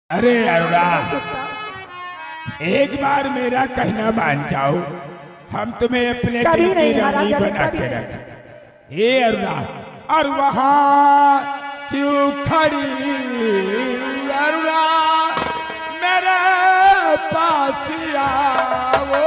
अरे अरुणा, एक बार मेरा कहना मान जाओ, हम तुम्हें अपने दिल की रानी बना के रखें। ये अरुणा, और वहां क्यों खड़ी अरुणा, मेरे पास आओ।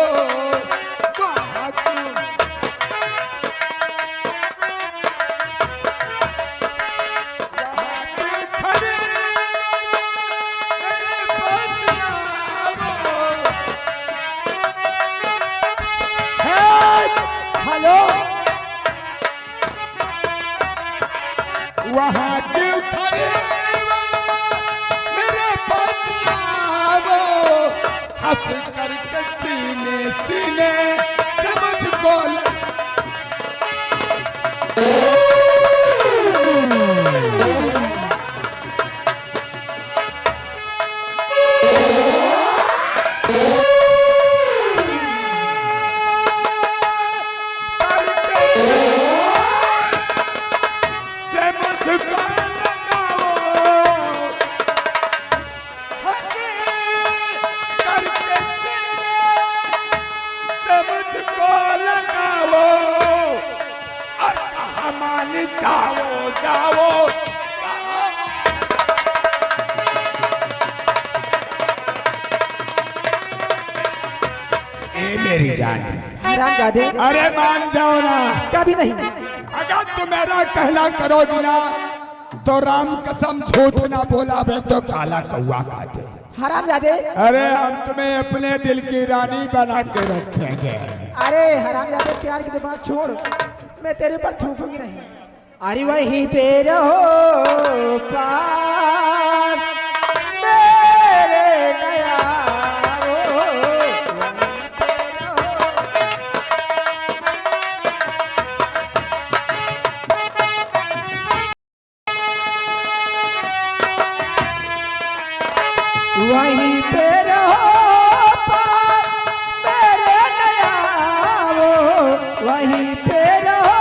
वहाँ क्यों खड़े मेरे पास आओ, हंस करके सीने सीने से मुझको जाओ जाओ। ए मेरी जान, अरे मान जाओ ना, कभी नहीं। अगर तुम मेरा कहना करोगी ना तो राम कसम झूठ ना बोला बे तो काला कौआ काटे। हरामजादे, अरे हम तुम्हें अपने दिल की रानी बना के रखेंगे। अरे हरामजादे, प्यार की बात छोड़, मैं तेरे पर थूकूंगी नहीं। अरे वहीं पे रहो पार मेरे नया वहीं पे रहो पार मेरे नया वो, वहीं पे रहो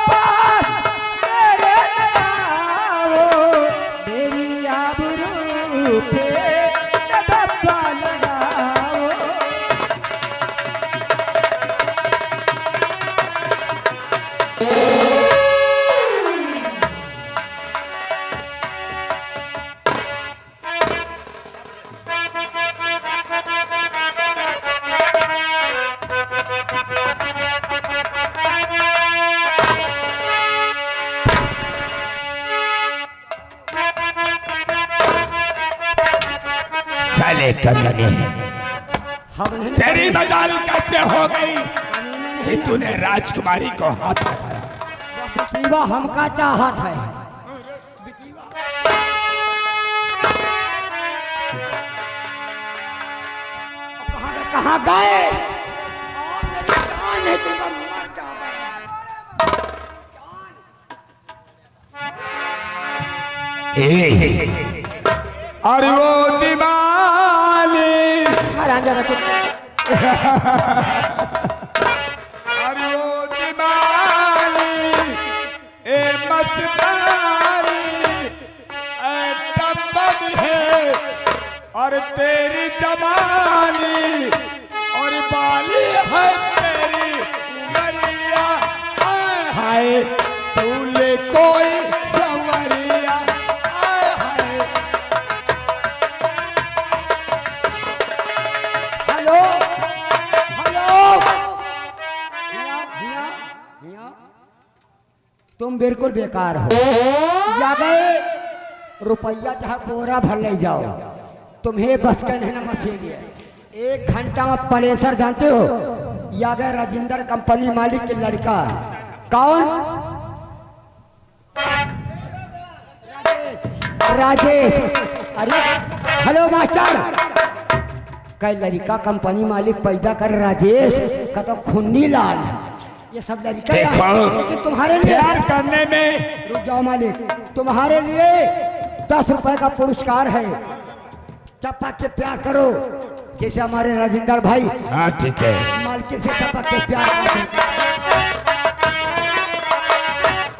पार मेरे नया वो, मेरी आबरू पे न धब्बा लगाओ। साले कमीने, तेरी मजाल कैसे हो गई कि तूने राजकुमारी को हाथ उठाया? बिकीवा हमका चाहत है। कहाँ गए? अरे वो दीवानी, अरे वो दीवानी, ए मस्तानी, ए तब्बब है और तेरी जवानी और बाली है तेरी उमरिया, आए हाय तूले कोई संवरिया, आए हाय। हेलो हेलो, तुम बिल्कुल बेकार हो। या गए रुपया चाहे बोरा भर ले जाओ, तुम्हें बस का नहीं ना मशीन है। 1 घंटा में पलेसर जानते हो? या गए राजेंद्र कंपनी मालिक के लड़का। कौन? राजेश। अरे हेलो मास्टर, कई लड़का कंपनी मालिक पैदा कर राजेश का तो खुन्नी लाल, ये सब लड़का लेकिन तुम्हारे लिए प्यार करने में। रुक जाओ मालिक, तुम्हारे लिए 10 रुपए का पुरस्कार है। चपा के प्यार करो जैसे हमारे राजेंद्र भाई। हाँ ठीक है, मालकिन से चपा के प्यार करो।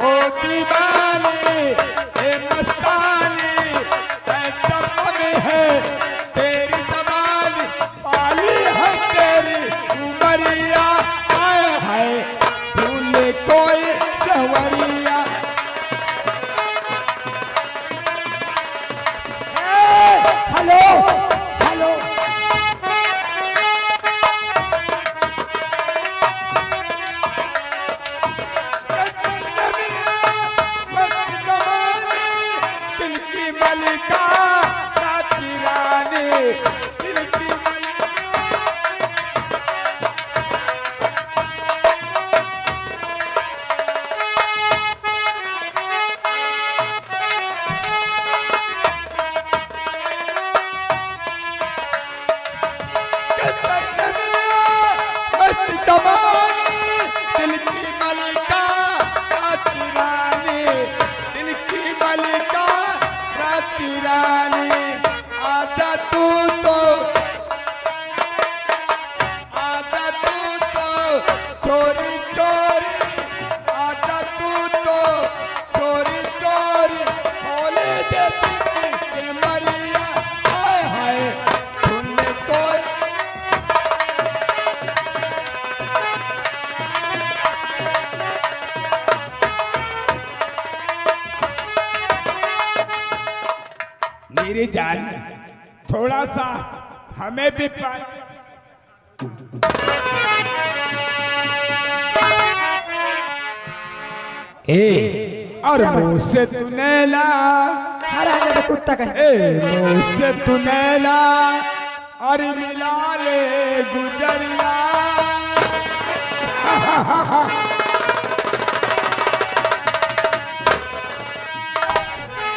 ओ दीवानी, ए मस्तानी, ए तब्बब है सवरिया। हेलो हेलो दिल की मलिका राती रानी, दिल की मस्त जवानी, दिल की मलिका राती रानी, दिल की मलिका राती रानी। आजा तू तो चोरी चोरी, आजा तू तो चोरी चोरी, खोले दे दिल के मरिया। हाय हाय तूने कोई मेरी जान, थोड़ा सा हमें भी और मुँह से तूने ला, हराने कुत्ता कहे। मुँह से तूने ला और मिला ले गुजरिया।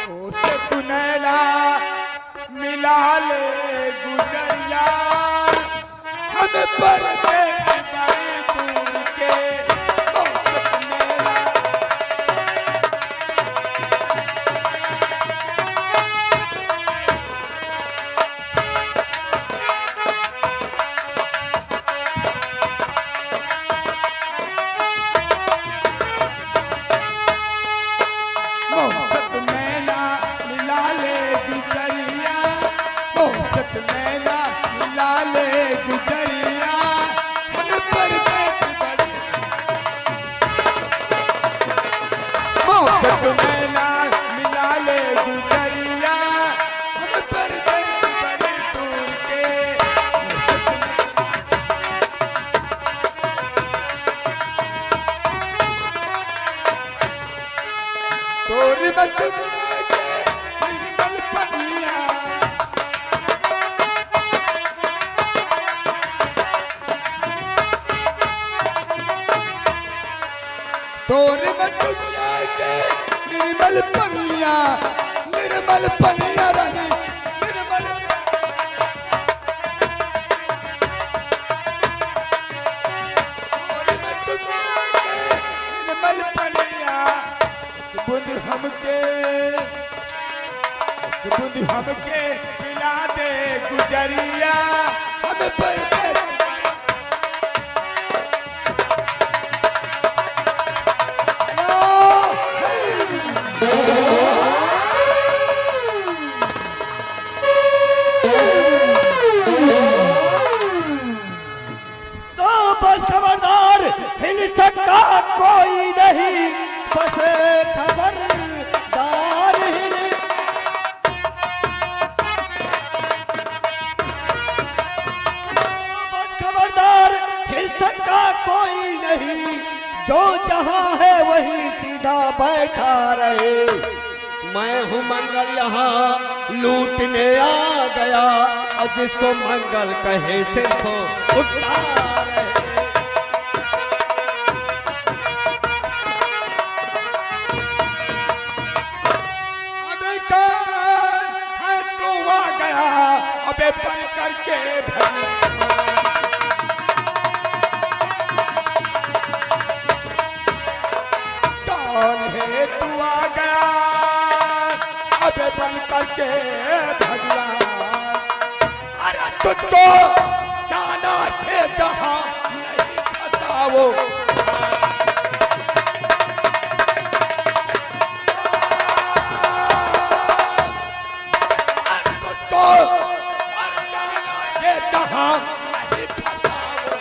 मुँह से तूने ला मिला ले गुजरिया, हमें पर के बड़ी दूर के तोरे मटुकिया के निर्मल पनिया, निर्मल पनिया रानी, निर्मल तोरे मटुकिया के निर्मल पनिया। बूंद हमके पिला दे गुजरिया, हमें पर तो बस खबरदार, हिल सकता कोई नहीं, बस खबरदार हिल। बस खबरदार, हिल सकता कोई नहीं, जो जहां है वहीं सीधा बैठा रहे। मैं हूँ मंगल यहाँ लूटने आ गया, और जिसको मंगल कहे सिर्फ उतार है। अबे कौन है तू आ गया, अबे बन करके कौन है तू आ गया, अबे बन करके भगवान। अरे तुझको जाना से जहां नहीं फंसा वो, अरे तुझको जाना से जहां नहीं फंसा वो।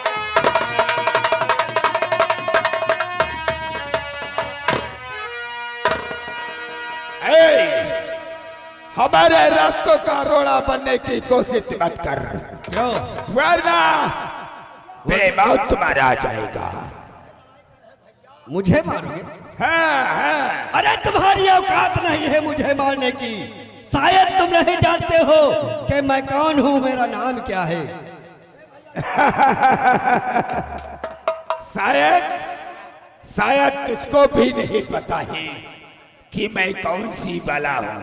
हमारे रास्तों का रोड़ा बनने की कोशिश मत कर, क्यों? वरना बेमौत मारा जाएगा। मुझे मारोगे? हाँ। अरे तुम्हारी औकात नहीं है मुझे मारने की। शायद तुम नहीं जानते हो कि मैं कौन हूँ, मेरा नाम क्या है। शायद तुझको भी नहीं पता है कि मैं कौन सी बला हूँ।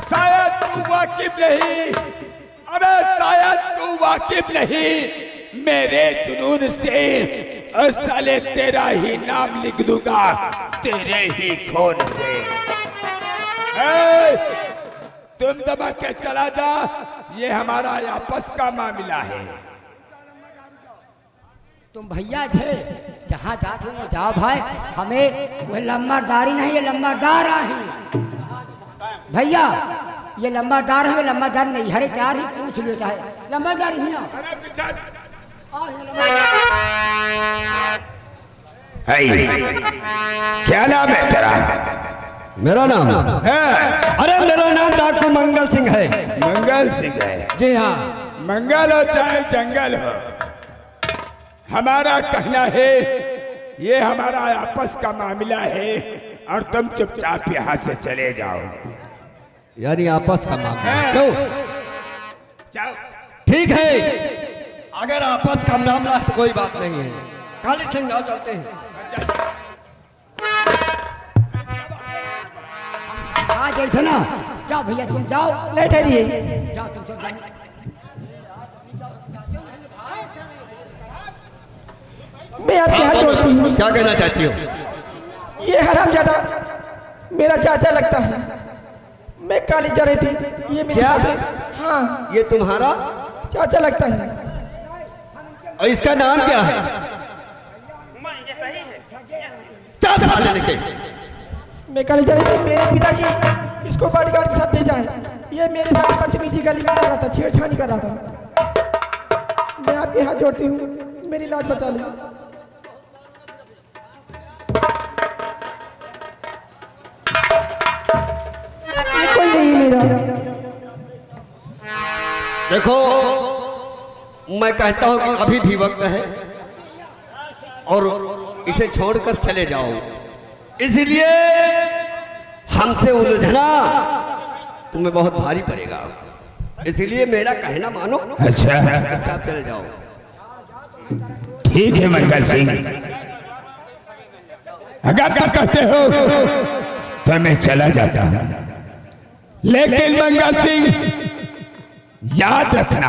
शायद तू वाकिफ नहीं, अबे शायद तू वाकिफ नहीं मेरे जुनून से। और साले तेरा ही नाम लिख दूंगा तेरे ही खून से। तुम दबा के चला जा, ये हमारा आपस का मामला है। तुम भैया थे, जहाँ जाते हो जाओ भाई, हमें वो लम्बादारी नहीं, ये लम्बादार हैं भैया, ये लम्बादार है, लम्बादार नहीं। हरे प्यार ही पूछ लेता है, लम्बादार ही ना। क्या नाम है तेरा? मेरा नाम है? अरे मेरा नाम डॉक्टर मंगल सिंह है। मंगल सिंह है? जी हाँ। मंगल हो चाहे जंगल हो, हमारा कहना है ये हमारा आपस का मामला है और तुम चुपचाप यहाँ से चले जाओ। यानी आपस का मामला? क्यों? जाओ। ठीक है, अगर आपस का मामला है तो कोई बात नहीं है। काली सिंह जाओ, चलते हैं। आ गए थे ना, जाओ भैया तुम जाओ। नहीं ठहरिए, जाओ तुम सब। मैं आपके हाथ जोड़ती हूँ। क्या कहना चाहती हो? ये हरामजादा मेरा चाचा लगता है। मैं काली जड़े थी, ये मेरे क्या? साथ है। हाँ, ये तुम्हारा चाचा लगता है। और इसका नाम क्या है? चाचा लेने के। मैं काली जड़े थी, मेरे पिताजी इसको बॉडीगार्ड के साथ ले जाए। ये मेरे साथ बदतमीजी गली कर रहा था, छेड़छाड़ी कर रहा था। मैं आपके हाथ जोड़ती हूँ, मेरी लाज बचा ली। ये कोई नहीं मेरा। देखो, मैं कहता हूं कि अभी भी वक्त है और इसे छोड़कर चले जाओ। इसलिए हमसे उलझना तुम्हें बहुत भारी पड़ेगा, इसलिए मेरा कहना मानो। अच्छा, आप चले जाओ। ठीक है मंगल सिंह, अगर क्या कहते हो तो मैं चला जाता हूं, लेकिन मंगल सिंह याद रखना,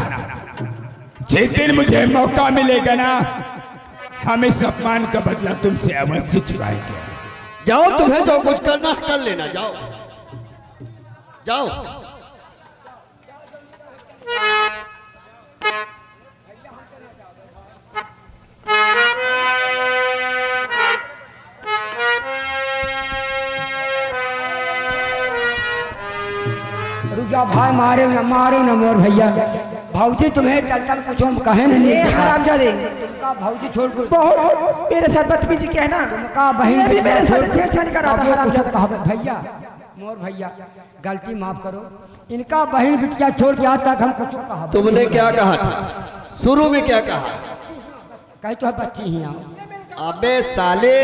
जिस दिन मुझे मौका मिलेगा ना, हम इस अपमान का बदला तुमसे अवश्य चुकाएंगे। जाओ, तुम्हें जो कुछ करना है कर लेना। जाओ जाओ। रुजा भाई, मारे न मोर भैया। भाऊजी तुम्हें चल चल कुछ हम कहे नहीं। हरामजादे, तुमका भाऊजी छोड़ को बहुत मेरे साथ बदतमीजी किया है ना। तुमका बहन भी मेरे साथ छेड़छाड़ी कर रहा था। हरामजादा भैया, मोर भैया गलती माफ करो, इनका बहन बिटिया छोड़ के आज तक हम कुछ कहा। तुमने क्या कहा था? शुरू में क्या कहा? कहीं तो बच्ची ही आओ। अबे साले,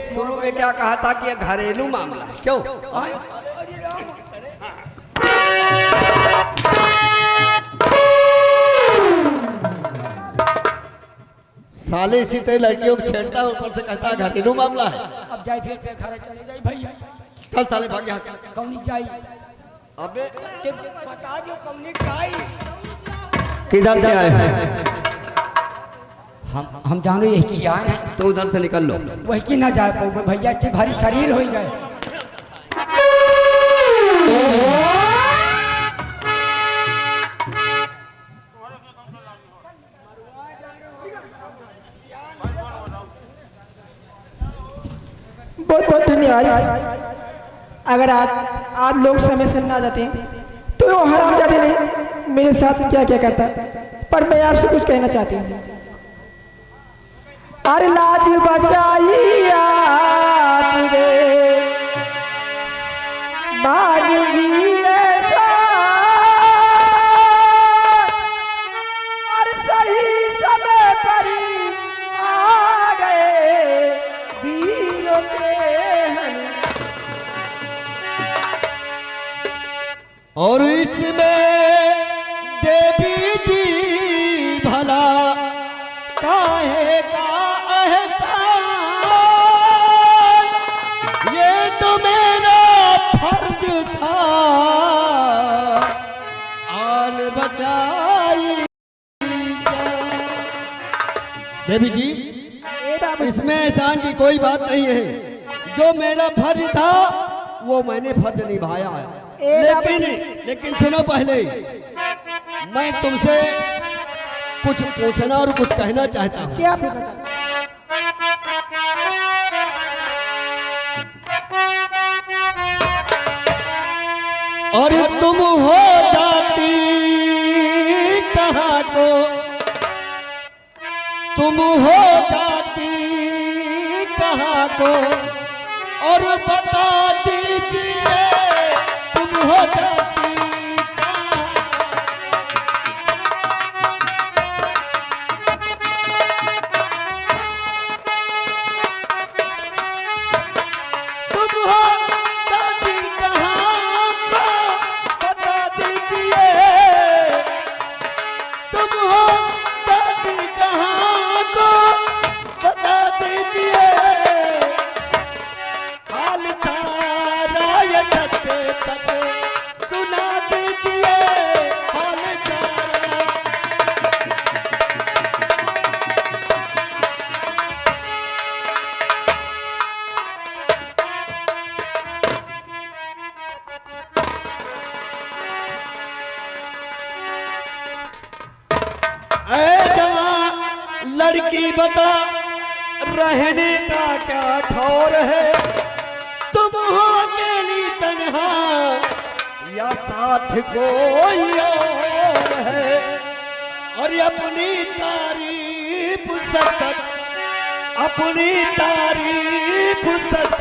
शुरू में क्या कहा था कि ये घरेलू मामला है। क्यों? साले इसी तरह लड़कियों को छेड़ता है, ऊपर से कहता है घरेलू मामला है। अब जाए फिर घर चले जाए भैया। चल साले भाग यहाँ से। कौनी जाई? अबे बता दो कौनी जाई। किधर से आए हैं? हम जानो यही की यार है, तो उधर से निकल लो। वही की ना जा पाओगे भैया, इतनी भारी शरीर हो गए। बहुत बहुत धन्यवाद। अगर आप लोग समय से ना जाते तो वो हरामजादे ने मेरे साथ क्या क्या करता। पर मैं आपसे कुछ कहना चाहती हूँ। अरे लाज बचाई आपने मानवी है और इसमें देवी जी भला काहे का एहसान, ये तो मेरा फर्ज था आन बचाई। देवी जी ए बाबू इसमें एहसान की कोई बात नहीं है, जो मेरा फर्ज था वो मैंने फर्ज निभाया है। लेकिन सुनो, पहले मैं तुमसे कुछ पूछना और कुछ कहना चाहता हूँ। क्या पूछना चाहते और तुम हो जाती कहाँ को, तुम हो जाती कहाँ को, और बता दीजिए तुम हो जाती कहाँ। तुम हो जाती कहाँ को बता दीजिए, तुम हो जाती कहाँ को बता दीजिए, हाल सारा ये सच सच सुना दीजिए, हाल सारा। ऐ जवान लड़की बता रहने का क्या ठौर है, तुम हो अकेली तन्हा या साथ कोई और है, और अपनी तारीफ सच अपनी तारीफ सच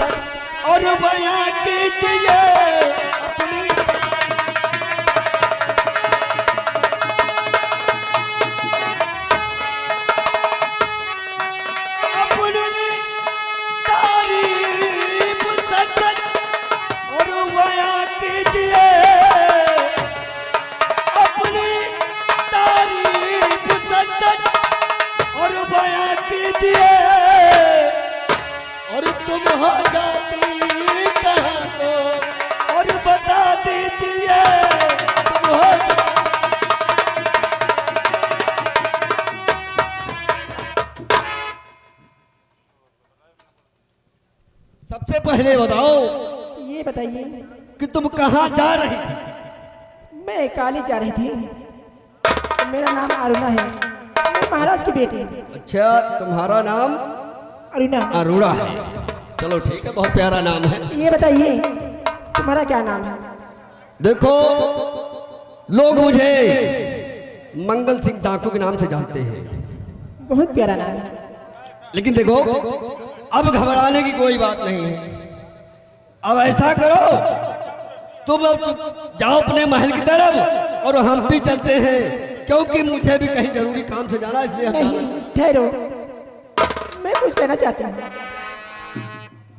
और बयां कीजिए अपनी तारीफ सच और बयां कीजिए अपनी तारीफ सच और बयां कीजिए, और तुम हो जाती कहाँ को और बता दीजिए तुम हो जाती। सबसे पहले बताओ ये बताइए कि तुम कहाँ जा रही थी। मैं काली जा रही थी, मेरा नाम अरुणा है, मैं महाराज की बेटी। अच्छा, तुम्हारा नाम अरुणा। अरुणा है, चलो ठीक है, बहुत प्यारा नाम है। ये बताइए तुम्हारा क्या नाम है? देखो, लोग मुझे मंगल सिंह डाकू के नाम से जानते हैं, बहुत प्यारा नाम है। लेकिन देखो अब घबराने की कोई बात नहीं है। अब ऐसा करो, तुम अब जाओ अपने महल की तरफ और हम भी चलते हैं, क्योंकि मुझे भी कहीं जरूरी काम से जाना, इसलिए हम नहीं, ठहरो, मैं कुछ कहना चाहती हूँ।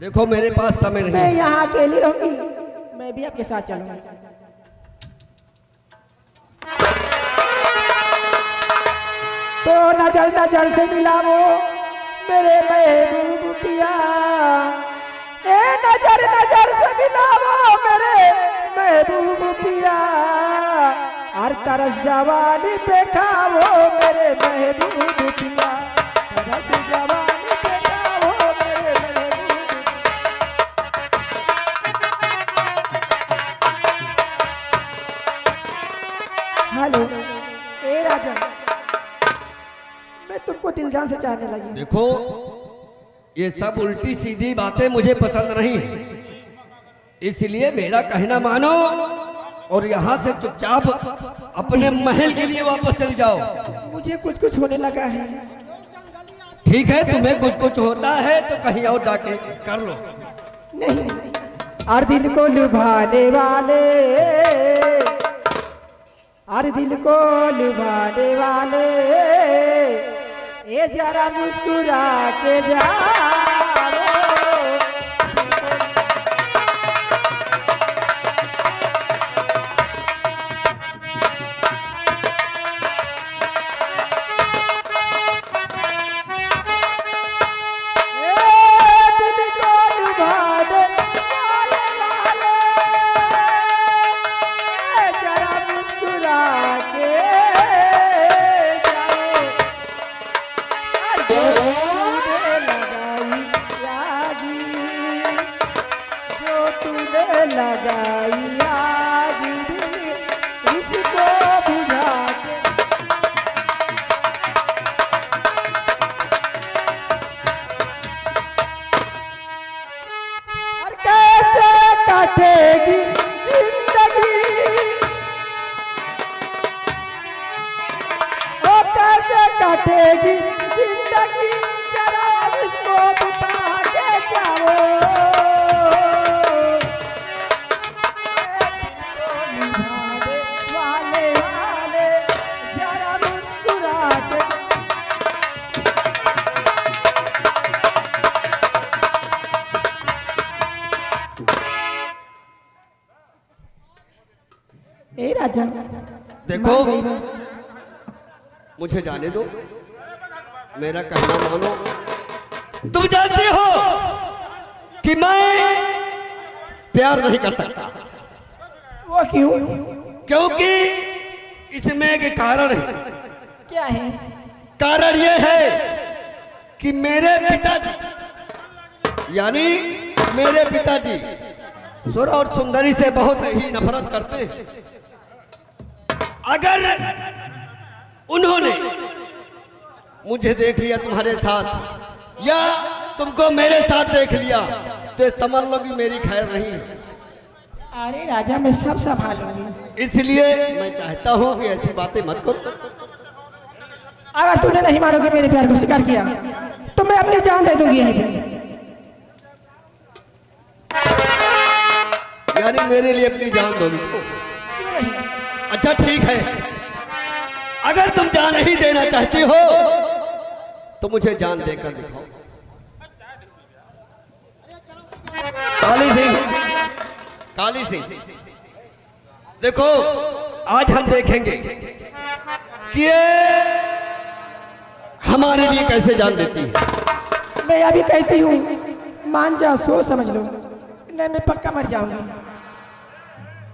देखो मेरे पास समय नहीं मैं है। यहाँ अकेली रहूंगी, मैं भी आपके साथ चलूंगा। तो नजर नजर से मिलाओ मेरे महबूब पिया, ए नजर नजर से मिलाओ मेरे महबूब पिया, हर तरस जवानी पे खाओ मेरे महबूब पिया, तरस जवानी पे खाओ मेरे महबूब। हेलो ए राजा, मैं तुमको दिल जान से चाहने लगी। देखो ये सब उल्टी सीधी बातें मुझे पसंद नहीं है, इसलिए मेरा कहना मानो और यहाँ से चुपचाप अपने महल के लिए वापस चले जाओ। मुझे कुछ कुछ होने लगा है। ठीक है, तुम्हें कुछ कुछ होता है तो कहीं और जाके कर लो। नहीं, हर दिल को लुभाने वाले, हर दिल को लुभाने वाले, ये जरा मुस्कुरा के जाओ। रे लगाई आग दिल इसको बुझा के। और कैसे काटेगी जिंदगी, ओ कैसे काटेगी जिंदगी, जरा अब इसको बता के जाओ। निभाने वाले वाले जरा मुस्कुरा के। ए राजा देखो मुझे जाने दो, मेरा कहना मानो। तुम जानती हो कि मैं प्यार नहीं कर सकता, वो क्यों? क्योंकि इसमें एक कारण है। क्या है? कारण यह है कि मेरे पिताजी यानी मेरे पिताजी सुर और सुंदरी से बहुत ही नफरत करते हैं। अगर उन्होंने मुझे देख लिया तुम्हारे साथ या तुमको मेरे साथ देख लिया तो समझ लो कि मेरी खैर नहीं है। अरे राजा मैं सब संभालूंगी। इसलिए मैं चाहता हूं कि ऐसी बातें मत करो। अगर तूने नहीं मारोगे मेरे प्यार को स्वीकार किया तो मैं अपनी जान दे दूंगी यहीं पे। यानी मेरे लिए अपनी जान दोगी तो? क्यों नहीं? अच्छा ठीक है, अगर तुम जान नहीं देना चाहती हो तो मुझे जान देकर दिखाओ। काली सिंह देखो, आज हम देखेंगे कि ये हमारे लिए कैसे जान देती है। मैं अभी कहती हूँ मान जा, सोच समझ लो, नहीं मैं पक्का मर जाऊंगी।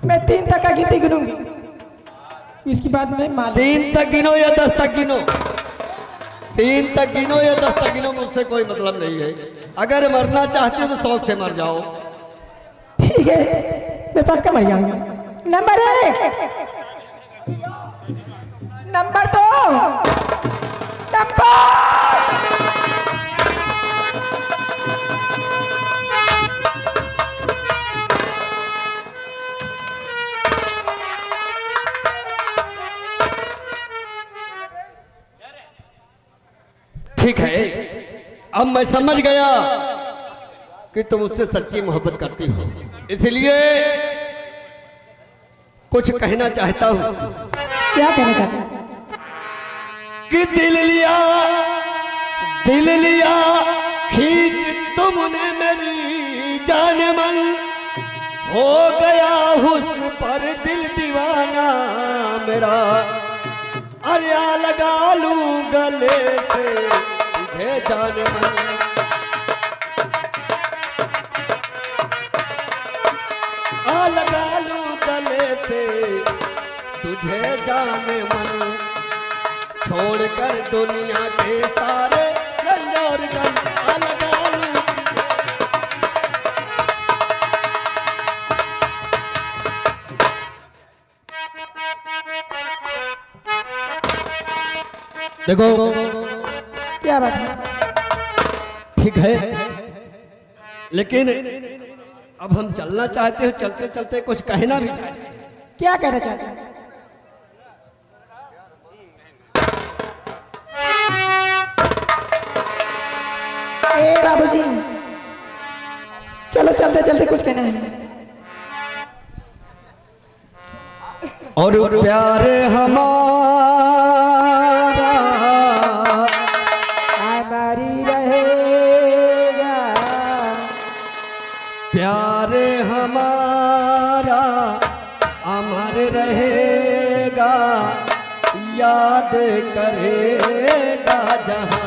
मैं 3 तक का गिनती गिनूंगी, इसके बाद मैं मार। 3 तक गिनो या 10 तक गिनो, 3 तक गिनो या 10 तक गिनो, मुझसे कोई मतलब नहीं है। अगर मरना चाहती हो तो शौक से मर जाओ। ठीक है, मैं पक्का मर जाऊंगी। Number 1, number 2, number. ठीक है, अब मैं समझ गया कि तुम उससे सच्ची मोहब्बत करती हो, इसलिए कुछ कहना चाहता हूं। क्या कहना चाहते हैं? कि दिल लिया खींच तुमने मेरी जान मन, हो गया हुस्न पर दिल दीवाना मेरा। अरे आ लगा लूं गले से तुझे जान मन, आ लगा लूं गले से तुझे जान मन। छोड़कर दुनिया के सारे रंग और गम, आ लगा लूं। देखो क्या बात है? ठीक है, लेकिन अब हम चलना चाहते हो, चलते चलते कुछ कहना भी चाहते हैं। क्या कहना चाहते हैं? ए बाबूजी, चलो चलते चलते कुछ कहना है। और प्यार हमारा हमारी रहेगा, प्यार हमारा अमर रहेगा, याद करेगा जहां।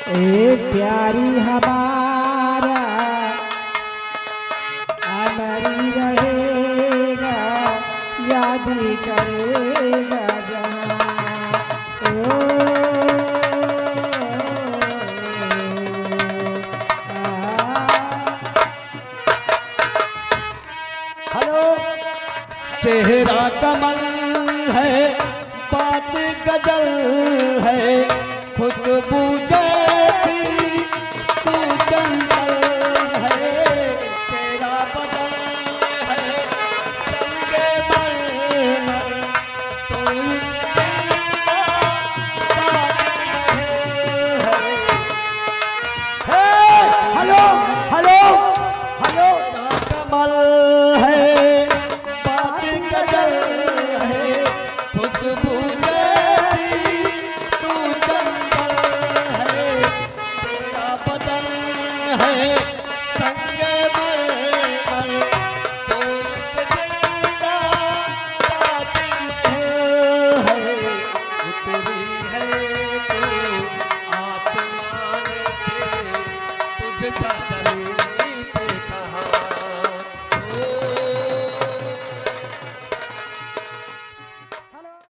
ए प्यारी हमारा अमरी रहेगा, याद करेगा जहाँ। ओ हेलो चेहरा कमल